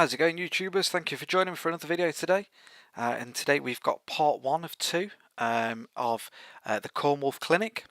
How's it going, YouTubers? Thank you for joining me for another video today. And today we've got part 1 of 2 of the Cornwall Clinic.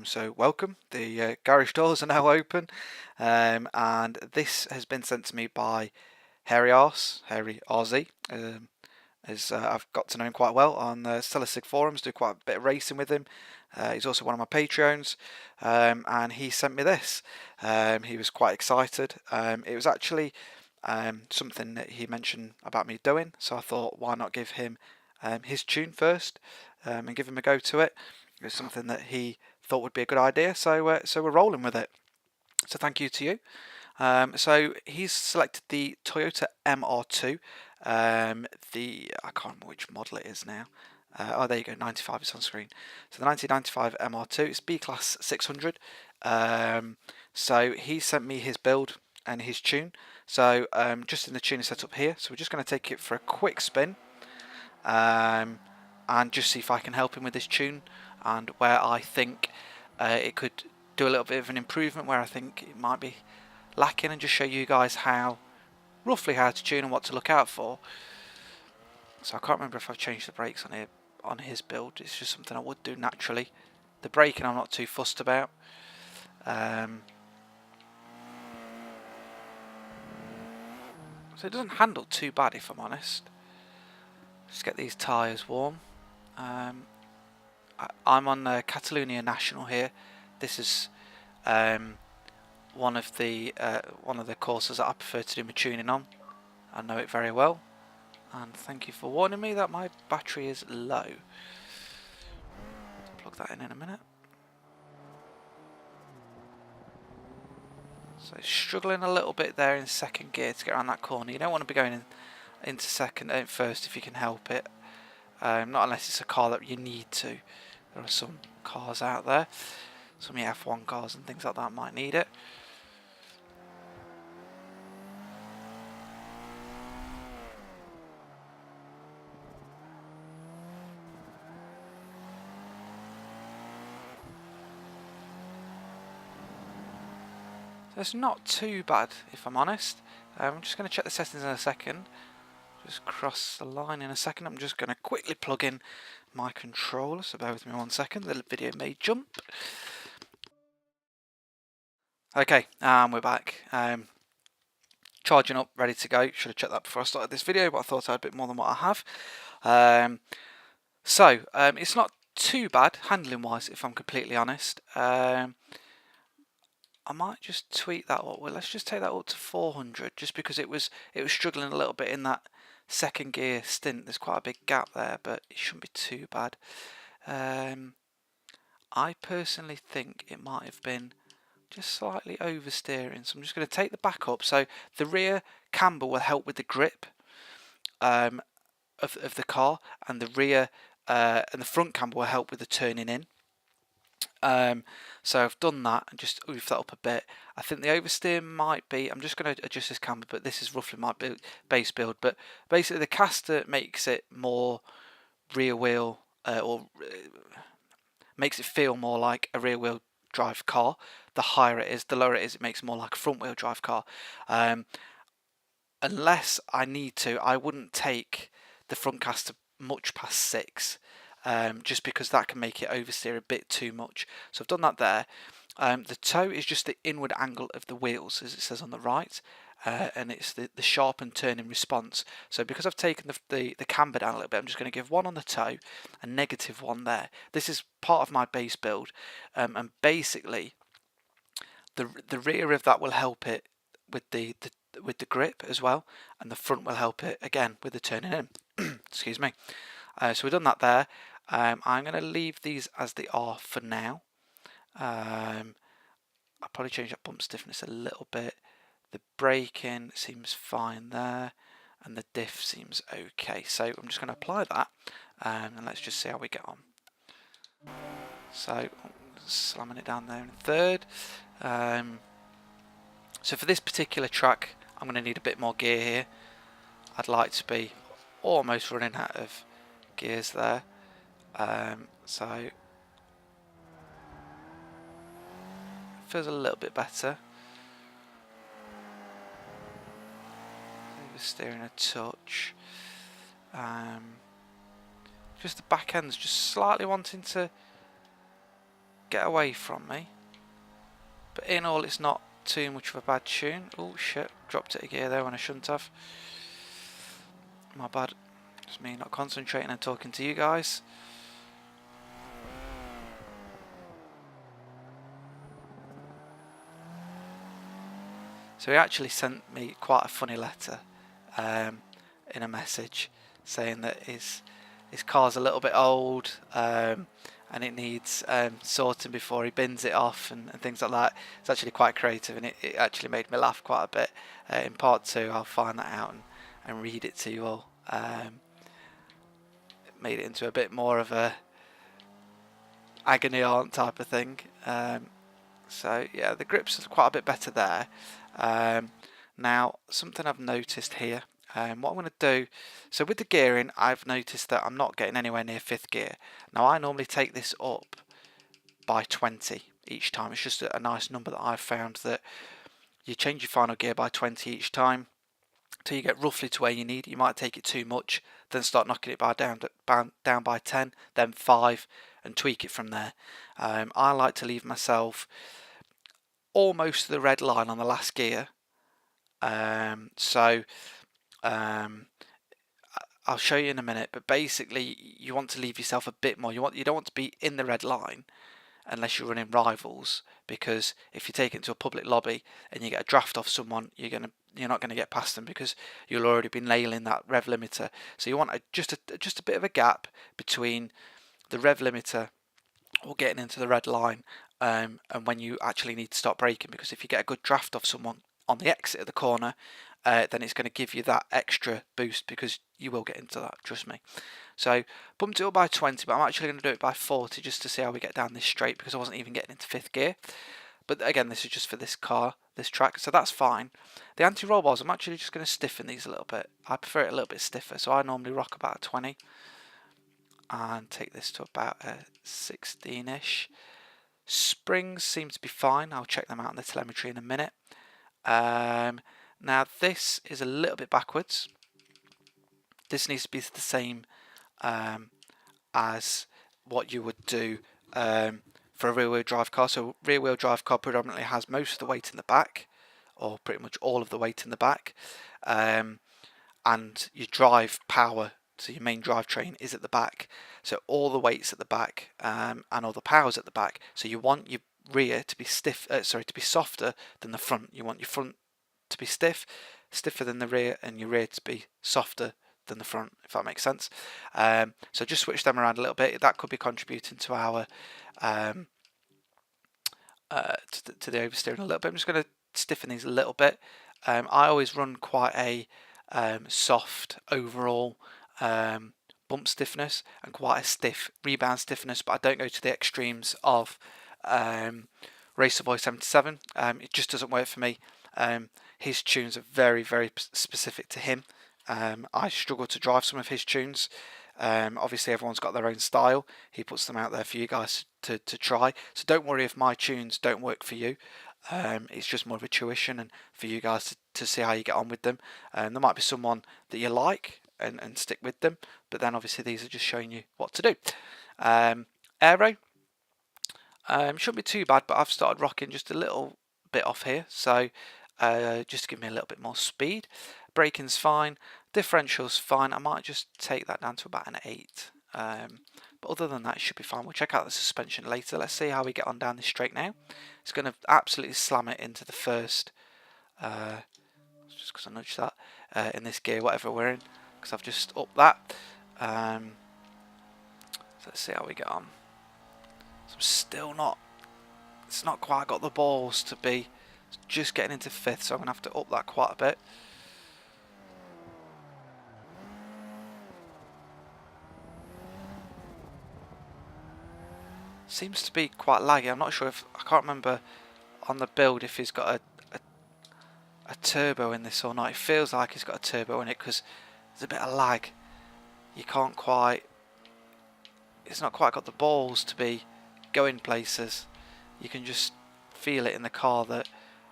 So welcome. The garage doors are now open, and this has been sent to me by Harry RZ. As I've got to know him quite well on Stellasig forums, do quite a bit of racing with him. He's also one of my Patreons, and he sent me this. He was quite excited. It was actually something that he mentioned about me doing, so I thought, why not give him his tune first and give him a go to it. It was something that he thought would be a good idea, so we're rolling with it. So thank you to you. So he's selected the Toyota MR2. I can't remember which model it is now. Oh, there you go, 95 is on screen. So the 1995 MR2, it's B-Class 600. So he sent me his build and his tune. So just in the tuner setup here. So we're just going to take it for a quick spin and just see if I can help him with this tune and where I think it could do a little bit of an improvement, where I think it might be lacking, and just show you guys roughly how to tune and what to look out for. So I can't remember if I've changed the brakes on his build. It's just something I would do naturally. The braking I'm not too fussed about. So it doesn't handle too bad, if I'm honest. Just get these tyres warm. I'm on Catalonia National here. This is one of the courses that I prefer to do my tuning on. I know it very well, and thank you for warning me that my battery is low. Plug that in a minute. So struggling a little bit there in second gear to get around that corner. You don't want to be going into first if you can help it. Not unless it's a car that you need to. There are some cars out there, some of the F1 cars and things like that might need it. So it's not too bad, if I'm honest. I'm just going to check the settings in a second. Just cross the line in a second. I'm just going to quickly plug in my controller, so bear with me 1 second. The video may jump. Okay, we're back. Charging up, ready to go. Should have checked that before I started this video, but I thought I had a bit more than what I have. It's not too bad handling wise, if I'm completely honest. I might just tweak that up. Well, let's just take that up to 400, just because it was struggling a little bit in that second gear stint. There's quite a big gap there, but it shouldn't be too bad. I personally think it might have been just slightly oversteering, so I'm just going to take the back up. So the rear camber will help with the grip of the car, and the rear and the front camber will help with the turning in. So I've done that and just moved that up a bit. I think the oversteer might be, I'm just going to adjust this camber, but this is roughly my base build. But basically the caster makes it more rear wheel, makes it feel more like a rear wheel drive car. The higher it is, the lower it is, it makes it more like a front wheel drive car. Unless I need to, I wouldn't take the front caster much past 6. Just because that can make it oversteer a bit too much. So I've done that there. The toe is just the inward angle of the wheels, as it says on the right, and it's the sharpened turn in response. So because I've taken the camber down a little bit, I'm just going to give 1 on the toe and -1 there. This is part of my base build, and basically the rear of that will help it with the grip as well, and the front will help it again with the turning in. Excuse me. So we've done that there. I'm going to leave these as they are for now. I'll probably change that bump stiffness a little bit. The braking seems fine there, and the diff seems okay. So I'm just going to apply that, and let's just see how we get on. So slamming it down there in third. So for this particular track, I'm going to need a bit more gear here. I'd like to be almost running out of gears there. So it feels a little bit better. There oversteering a touch. Just the back end's just slightly wanting to get away from me. But in all, it's not too much of a bad tune. Oh shit, dropped it a gear there when I shouldn't have. My bad. It's me not concentrating and talking to you guys. So he actually sent me quite a funny letter in a message saying that his car's a little bit old and it needs sorting before he bins it off and things like that. It's actually quite creative, and it actually made me laugh quite a bit. In part 2 I'll find that out and read it to you all. It made it into a bit more of a agony aunt type of thing. So yeah, the grips are quite a bit better there. Now something I've noticed here, what I'm going to do, so with the gearing I've noticed that I'm not getting anywhere near 5th gear. Now I normally take this up by 20 each time. It's just a nice number that I've found, that you change your final gear by 20 each time till you get roughly to where you need. You might take it too much, then start knocking it down by 10, then 5, and tweak it from there. I like to leave myself almost to the red line on the last gear. I'll show you in a minute, but basically you want to leave yourself a bit more. You don't want to be in the red line unless you're running rivals, because if you take it into a public lobby and you get a draft off someone, you're not going to get past them because you'll already be nailing that rev limiter. So you want just a bit of a gap between the rev limiter or getting into the red line and when you actually need to start braking, because if you get a good draft off someone on the exit of the corner, then it's going to give you that extra boost, because you will get into that, trust me. So bumped it up by 20, but I'm actually going to do it by 40 just to see how we get down this straight, because I wasn't even getting into 5th gear. But again, this is just for this track, so that's fine. The anti-roll bars, I'm actually just going to stiffen these a little bit. I prefer it a little bit stiffer, so I normally rock about a 20 and take this to about a 16-ish. Springs seem to be fine. I'll check them out in the telemetry in a minute. Now this is a little bit backwards. This needs to be the same as what you would do for a rear-wheel drive car. So rear-wheel drive car predominantly has most of the weight in the back, or pretty much all of the weight in the back, and your drive power, so your main drivetrain, is at the back. So all the weight's at the back, and all the power's at the back. So you want your rear to be to be softer than the front. You want your front to be stiffer than the rear, and your rear to be softer than the front, if that makes sense. So just switch them around a little bit. That could be contributing to our to the oversteering a little bit. I'm just going to stiffen these a little bit. I always run quite a soft overall bump stiffness and quite a stiff rebound stiffness, but I don't go to the extremes of Racer Boy 77. It just doesn't work for me. His tunes are very, very specific to him. I struggle to drive some of his tunes. Obviously everyone's got their own style. He puts them out there for you guys to try, so don't worry if my tunes don't work for you. It's just more of a tuition and for you guys to see how you get on with them. There might be someone that you like and stick with them, but then obviously these are just showing you what to do. Aero shouldn't be too bad, but I've started rocking just a little bit off here, so just to give me a little bit more speed. Braking's fine, differential's fine. I might just take that down to about an 8, but other than that it should be fine. We'll check out the suspension later. Let's see how we get on down this straight now. It's going to absolutely slam it into the first, just because I nudged that, in this gear, whatever we're in, because I've just upped that. So let's see how we get on. So I'm still not, it's not quite got the balls to be just getting into 5th, so I'm going to have to up that quite a bit. Seems to be quite laggy. I'm not sure if, I can't remember on the build if he's got a turbo in this or not. It feels like he's got a turbo in it because there's a bit of lag. You can't quite, it's not quite got the balls to be going places. You can just feel it in the car that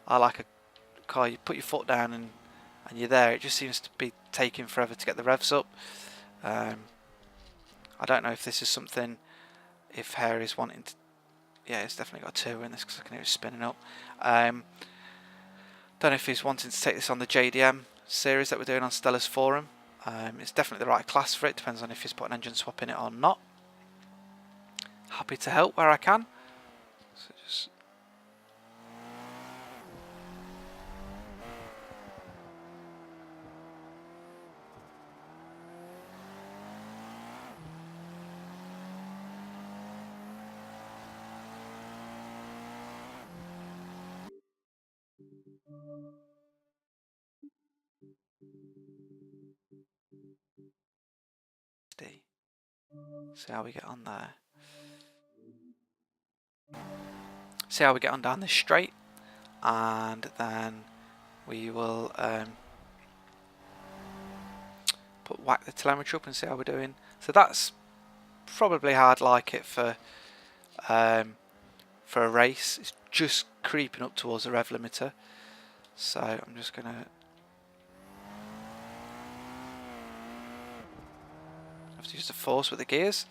I like a car, you put your foot down and and you're there, it just seems to be taking forever to get the revs up. I don't know if this is something, if Harry is wanting to, yeah, it's definitely got a 2 in this because I can hear it spinning up. Don't know if he's wanting to take this on the JDM series that we're doing on Stella's Forum. It's definitely the right class for it, depends on if he's put an engine swap in it or not. Happy to help where I can. So just see how we get on there. See how we get on down this straight, and then we will whack the telemetry up and see how we're doing. So that's probably how I'd like it for a race. It's just creeping up towards the rev limiter, so I'm just gonna have to use the force with the gears.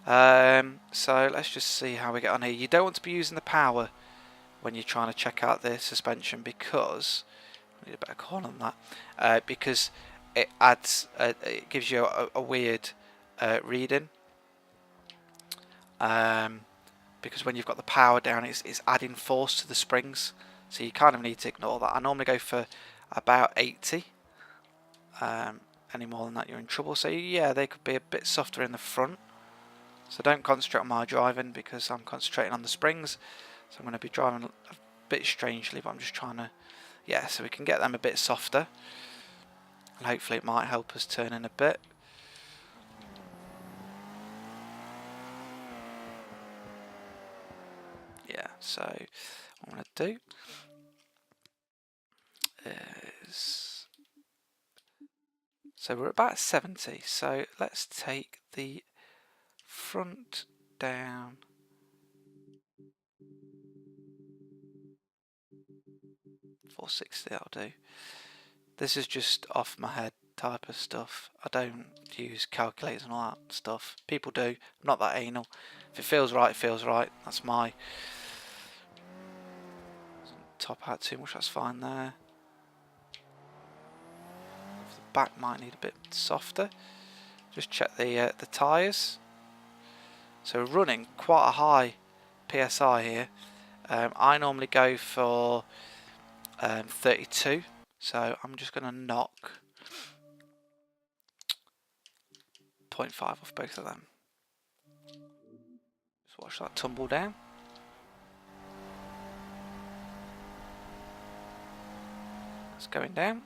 So let's just see how we get on here. You don't want to be using the power when you're trying to check out the suspension, because I need a better call on that, because it adds it gives you a weird reading, because when you've got the power down, it's adding force to the springs, so you kind of need to ignore that. I normally go for about 80. Any more than that you're in trouble. So yeah, they could be a bit softer in the front, so don't concentrate on my driving because I'm concentrating on the springs. So I'm going to be driving a bit strangely, but I'm just trying to, yeah, so we can get them a bit softer, and hopefully it might help us turn in a bit. Yeah, so what I'm going to do is, so we're about 70, so let's take the front down. 460 that'll do. This is just off my head type of stuff. I don't use calculators and all that stuff. People do. I'm not that anal. If it feels right, it feels right. That's my... Top out too much, that's fine there. The back might need a bit softer. Just check the tyres. So we're running quite a high PSI here. I normally go for 32. So I'm just going to knock 0.5 off both of them. Just watch that tumble down. It's going down.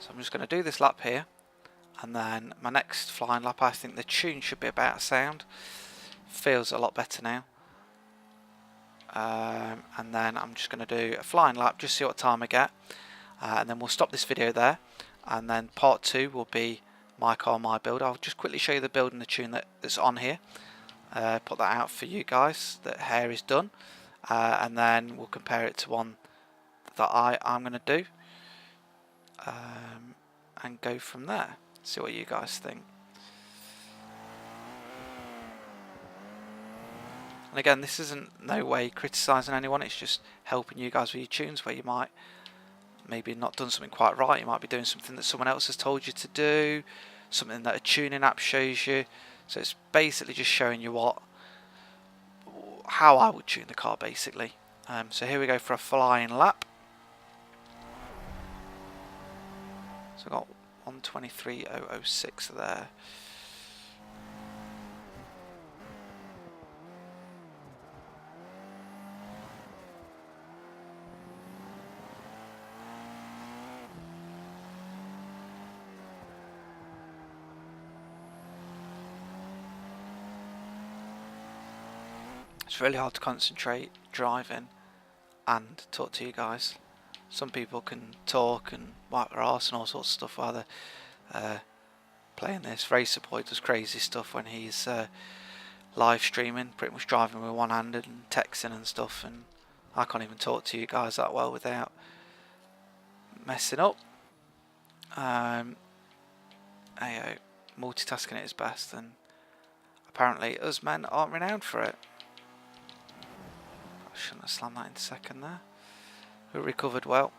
So I'm just going to do this lap here, and then my next flying lap, I think the tune should be about sound. Feels a lot better now. And then I'm just going to do a flying lap, just see what time I get, and then we'll stop this video there, and then part 2 will be my car, my build. I'll just quickly show you the build and the tune that's on here, put that out for you guys that Hair is done, and then we'll compare it to one that I'm going to do, and go from there, see what you guys think. And again, this isn't no way criticising anyone, it's just helping you guys with your tunes where you might maybe not done something quite right. You might be doing something that someone else has told you to do, something that a tuning app shows you. So it's basically just showing you how I would tune the car basically. So here we go for a flying lap. So I've got 123.006 there. It's really hard to concentrate driving and talk to you guys. some people can talk and wipe their arse and all sorts of stuff while they're playing this. Racer Boy does crazy stuff when he's live streaming, pretty much driving with one handed and texting and stuff, and I can't even talk to you guys that well without messing up. Multitasking at its best, and apparently us men aren't renowned for it. I shouldn't have slammed that into second there. We recovered well.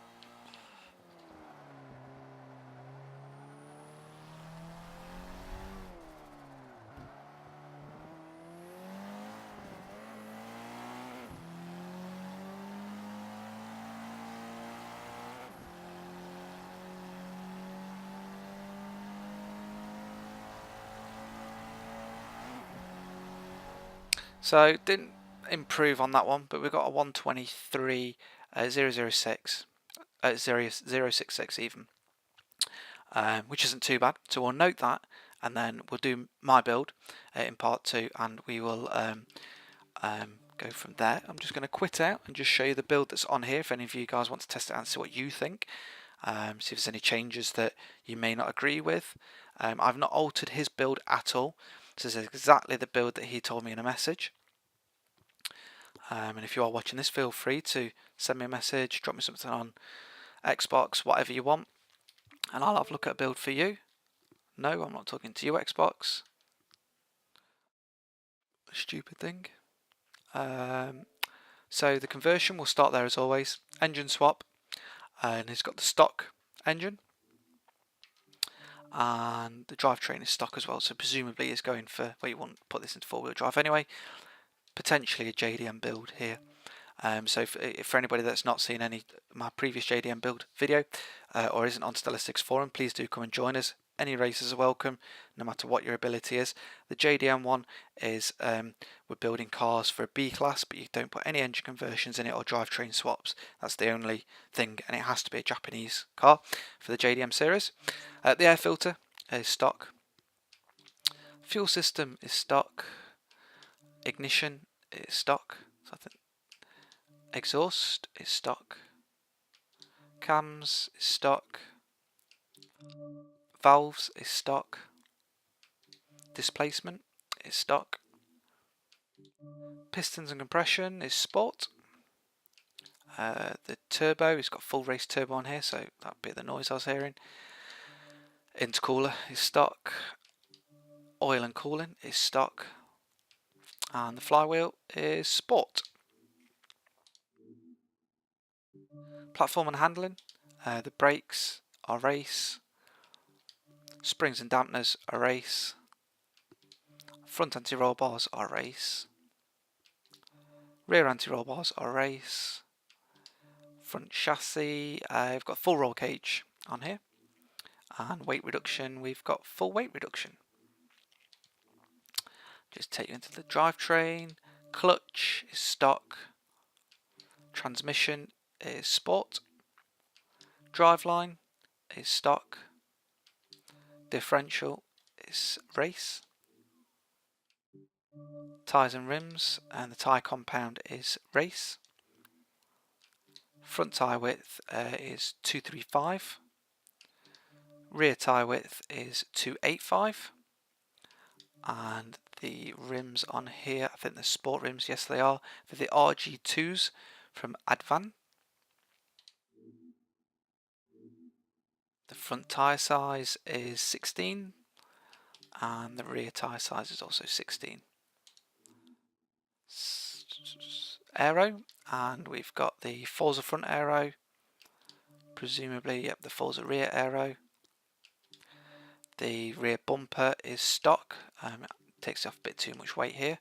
So didn't improve on that one, but we got a 123.006 066 even, which isn't too bad. So we'll note that, and then we'll do my build in part 2, and we will go from there. I'm just going to quit out and just show you the build that's on here if any of you guys want to test it out and see what you think. See if there's any changes that you may not agree with. I've not altered his build at all. This is exactly the build that he told me in a message. And if you are watching this, feel free to send me a message, drop me something on Xbox, whatever you want, and I'll have a look at a build for you. No, I'm not talking to you, Xbox. Stupid thing. So the conversion will start there as always. Engine swap, and it's got the stock engine, and the drivetrain is stock as well, so presumably it's going for, well, you wouldn't put this into four-wheel drive anyway, potentially a JDM build here. So for anybody that's not seen any my previous JDM build video or isn't on Stellar6 forum, please do come and join us. Any racers are welcome, no matter what your ability is. The JDM one is we're building cars for a B class, but you don't put any engine conversions in it or drivetrain swaps. That's the only thing, and it has to be a Japanese car for the JDM series. The air filter is stock. Fuel system is stock. Ignition is stock. So I think exhaust is stock. Cams is stock. Valves is stock. Displacement is stock. Pistons and compression is sport. The turbo, it's got full race turbo on here, so that'd be the noise I was hearing. Intercooler is stock. Oil and cooling is stock. And the flywheel is sport. Platform and handling, the brakes are race. Springs and dampeners are race. Front anti-roll bars are race. Rear anti-roll bars are race. Front chassis, we've got full roll cage on here. And weight reduction, we've got full weight reduction. Just take you into the drivetrain. Clutch is stock. Transmission is sport. Driveline is stock. Differential is race. Tyres and rims, and the tyre compound is race. Front tyre width is 235. Rear tyre width is 285. And the rims on here, I think they're sport rims, yes they are, for the RG2s from Advan. The front tyre size is 16 and the rear tyre size is also 16. Aero, and we've got the Forza front aero, presumably, yep, the Forza rear aero. The rear bumper is stock, it takes off a bit too much weight here,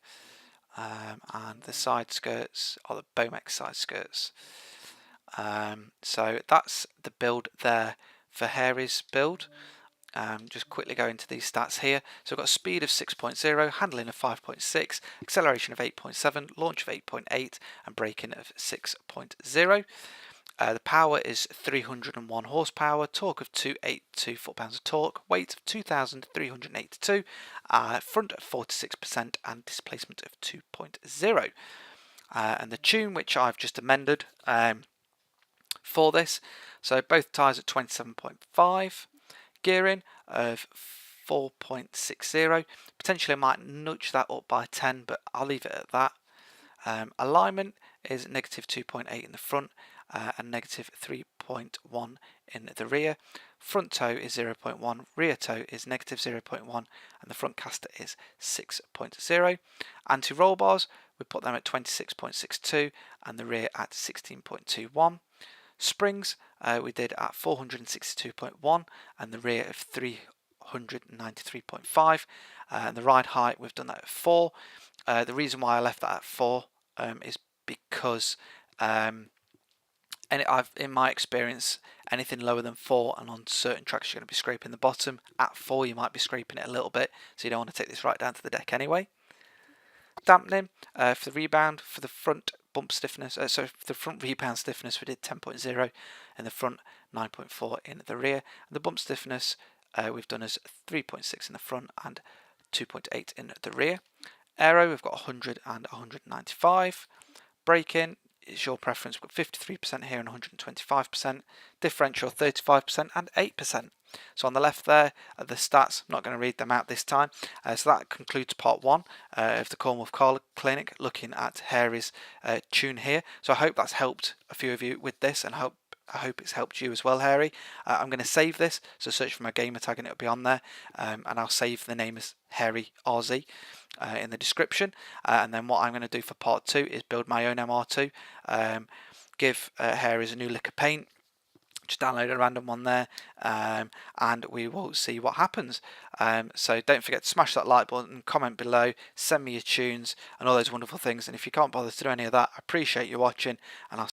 and the side skirts are the Bomex side skirts. So that's the build there for Harry's build. Just quickly go into these stats here. So we've got a speed of 6.0, handling of 5.6, acceleration of 8.7, launch of 8.8, and braking of 6.0. The power is 301 horsepower, torque of 282 foot-pounds of torque, weight of 2,382, front of 46%, and displacement of 2.0. And the tune, which I've just amended, for this. So both tyres at 27.5, gearing of 4.60. Potentially I might nudge that up by 10, but I'll leave it at that. Alignment is negative 2.8 in the front and negative 3.1 in the rear. Front toe is 0.1, rear toe is negative 0.1, and the front caster is 6.0. Anti-roll bars, we put them at 26.62 and the rear at 16.21. Springs we did at 462.1 and the rear of 393.5. And the ride height we've done that at 4. The reason why I left that at 4 is because in my experience, anything lower than 4 and on certain tracks you're going to be scraping the bottom. At 4 you might be scraping it a little bit, so you don't want to take this right down to the deck anyway. Dampening for the rebound, for the front bump stiffness, so for the front rebound stiffness we did 10.0 in the front, 9.4 in the rear, and the bump stiffness we've done as 3.6 in the front and 2.8 in the rear. Aero we've got 100 and 195. Braking is your preference, we've got 53% here and 125%. Differential 35% and 8%. So on the left there are the stats. I'm not going to read them out this time. So that concludes part 1 of the Cornwall Car Clinic, looking at Harry's tune here. So I hope that's helped a few of you with this, and I hope it's helped you as well, Harry. I'm going to save this, so search for my gamer tag and it'll be on there, and I'll save the name as Harry RZ in the description. And then what I'm going to do for part 2 is build my own MR2, give Harry's a new lick of paint. Just download a random one there, and we will see what happens. So don't forget to smash that like button, comment below, send me your tunes and all those wonderful things. And if you can't bother to do any of that, I appreciate you watching, and I'll